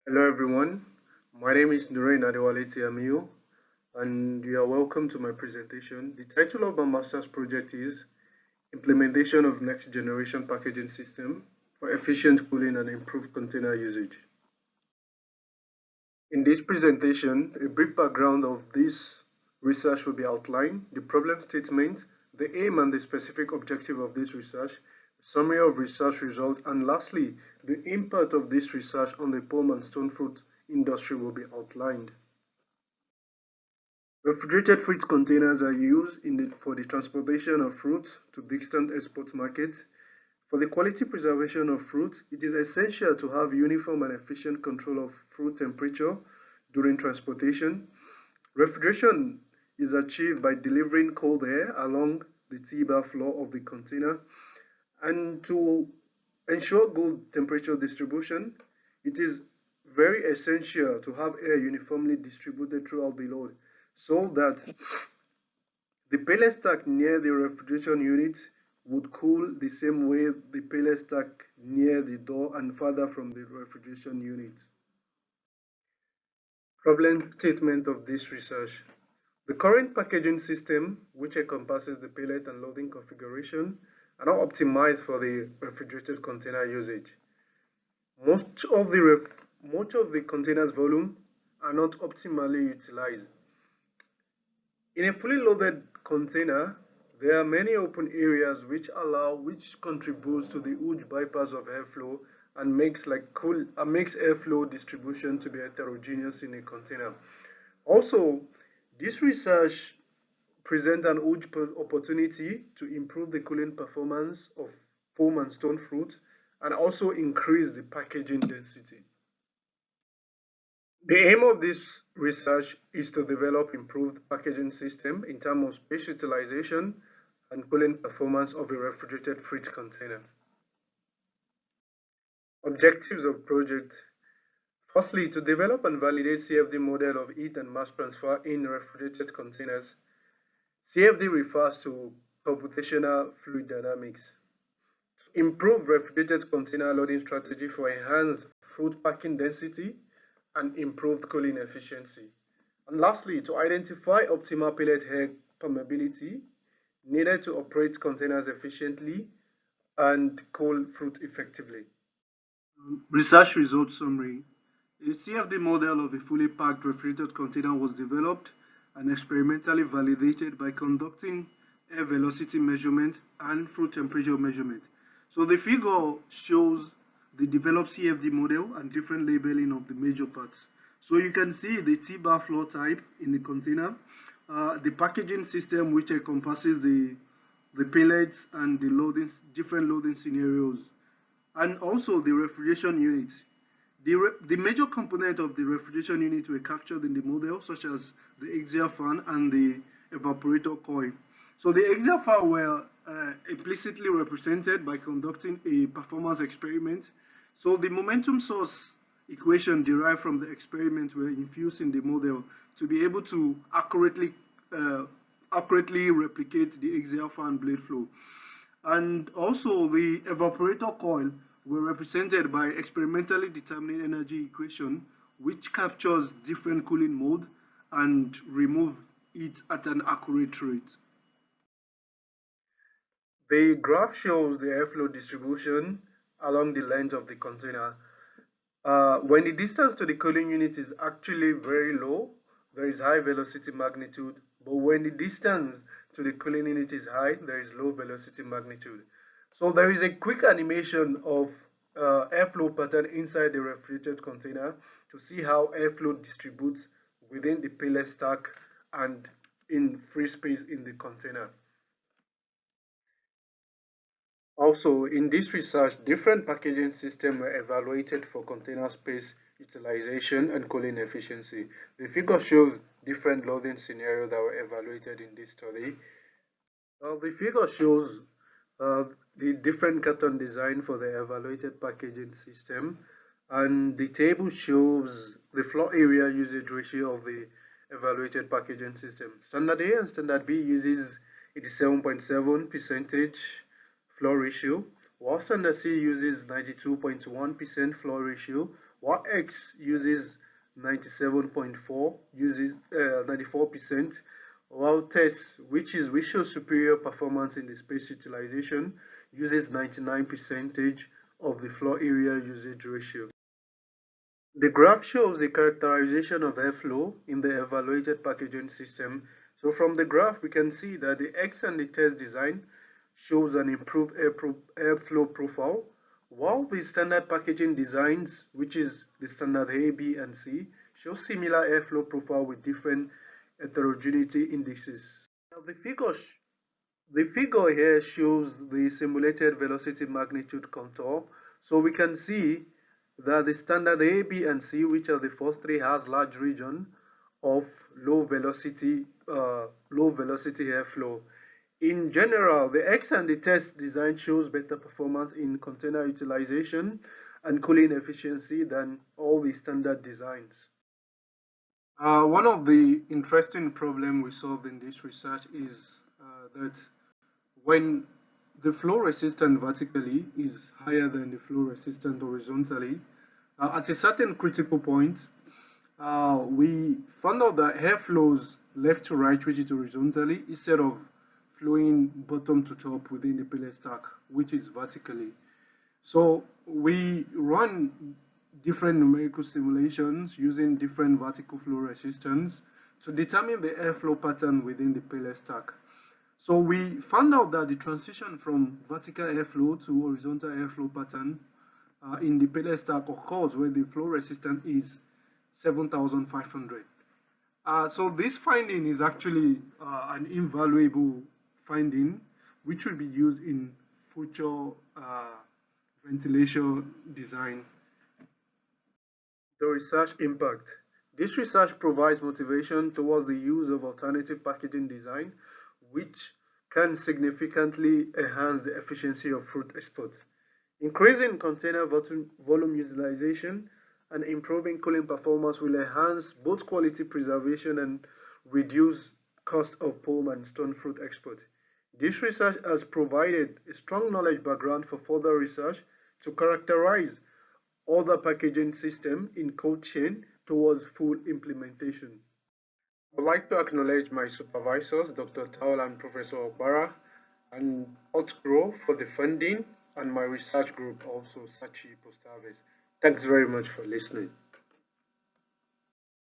Hello everyone, my name is Berry and Tiamiyu and you are welcome to my presentation. The title of my master's project is Implementation of Next Generation Packaging System for Efficient Cooling and Improved Container Usage. In this presentation, a brief background of this research will be outlined, the problem statement, the aim and the specific objective of this research, summary of research results, and lastly, the impact of this research on the palm and stone fruit industry will be outlined. Refrigerated fruit containers are used for the transportation of fruits to distant export markets. For the quality preservation of fruit, it is essential to have uniform and efficient control of fruit temperature during transportation. Refrigeration is achieved by delivering cold air along the T-bar floor of the container. And to ensure good temperature distribution, it is very essential to have air uniformly distributed throughout the load so that the pellet stack near the refrigeration unit would cool the same way the pellet stack near the door and further from the refrigeration unit. Problem statement of this research. The current packaging system, which encompasses the pellet and loading configuration, are not optimized for the refrigerated container usage. Most of the container's volume are not optimally utilized. In a fully loaded container, there are many open areas which contributes to the huge bypass of airflow and makes airflow distribution to be heterogeneous in a container. Also, this research presents an huge opportunity to improve the cooling performance of foam and stone fruit and also increase the packaging density. The aim of this research is to develop improved packaging system in terms of space utilization and cooling performance of a refrigerated fruit container. Objectives of project. Firstly, to develop and validate CFD model of heat and mass transfer in refrigerated containers. CFD refers to computational fluid dynamics. To improve refrigerated container loading strategy for enhanced fruit packing density and improved cooling efficiency. And lastly, to identify optimal pellet air permeability needed to operate containers efficiently and cool fruit effectively. Research results summary. A CFD model of a fully packed refrigerated container was developed and experimentally validated by conducting air velocity measurement and fruit temperature measurement. So the figure shows the developed CFD model and different labeling of the major parts. So you can see the T-bar floor type in the container, the packaging system which encompasses the pellets and the different loading scenarios, and also the refrigeration unit. The major component of the refrigeration unit were captured in the model, such as the axial fan and the evaporator coil. So the axial fan were implicitly represented by conducting a performance experiment. So the momentum source equation derived from the experiment were infused in the model to be able to accurately replicate the axial fan blade flow. And also the evaporator coil were represented by experimentally determining energy equation, which captures different cooling mode and remove it at an accurate rate. The graph shows the airflow distribution along the length of the container. When the distance to the cooling unit is actually very low, there is high velocity magnitude, but when the distance to the cooling unit is high, there is low velocity magnitude. So there is a quick animation of airflow pattern inside the refrigerated container to see how airflow distributes within the pellet stack and in free space in the container. Also, in this research, different packaging systems were evaluated for container space utilization and cooling efficiency. The figure shows different loading scenarios that were evaluated in this study. The figure shows the different carton design for the evaluated packaging system, and the table shows the floor area usage ratio of the evaluated packaging system. Standard A and Standard B uses 87.7 percentage floor ratio, while Standard C uses 92.1% floor ratio, while X uses 97.4, uses 94%, while TESS, which shows superior performance in the space utilization, uses 99% of the floor area usage ratio. The graph shows the characterization of airflow in the evaluated packaging system. So from the graph, we can see that the X and the test design shows an improved airflow profile, while the standard packaging designs, which is the standard A, B, and C, show similar airflow profile with different heterogeneity indices. Now the figure here shows the simulated velocity magnitude contour. So we can see that the standard A, B, and C, which are the first three, has large region of low velocity airflow. In general, the X and the test design shows better performance in container utilization and cooling efficiency than all the standard designs. One of the interesting problems we solved in this research is that when the flow resistance vertically is higher than the flow resistance horizontally, at a certain critical point, we found out that air flows left to right, which is horizontally, instead of flowing bottom to top within the pellet stack, which is vertically. So we run different numerical simulations using different vertical flow resistance to determine the airflow pattern within the pellet stack. So we found out that the transition from vertical airflow to horizontal airflow pattern in the pellet stack occurs when the flow resistance is 7,500. So this finding is actually an invaluable finding which will be used in future ventilation design. The research impact. This research provides motivation towards the use of alternative packaging design, which can significantly enhance the efficiency of fruit exports. Increasing container volume utilization and improving cooling performance will enhance both quality preservation and reduce cost of palm and stone fruit export. This research has provided a strong knowledge background for further research to characterize other packaging system in cold chain towards full implementation. I'd like to acknowledge my supervisors, Dr. Towel and Professor Obara, and Otgro for the funding, and my research group also, Sachi Post Harvest. Thanks very much for listening.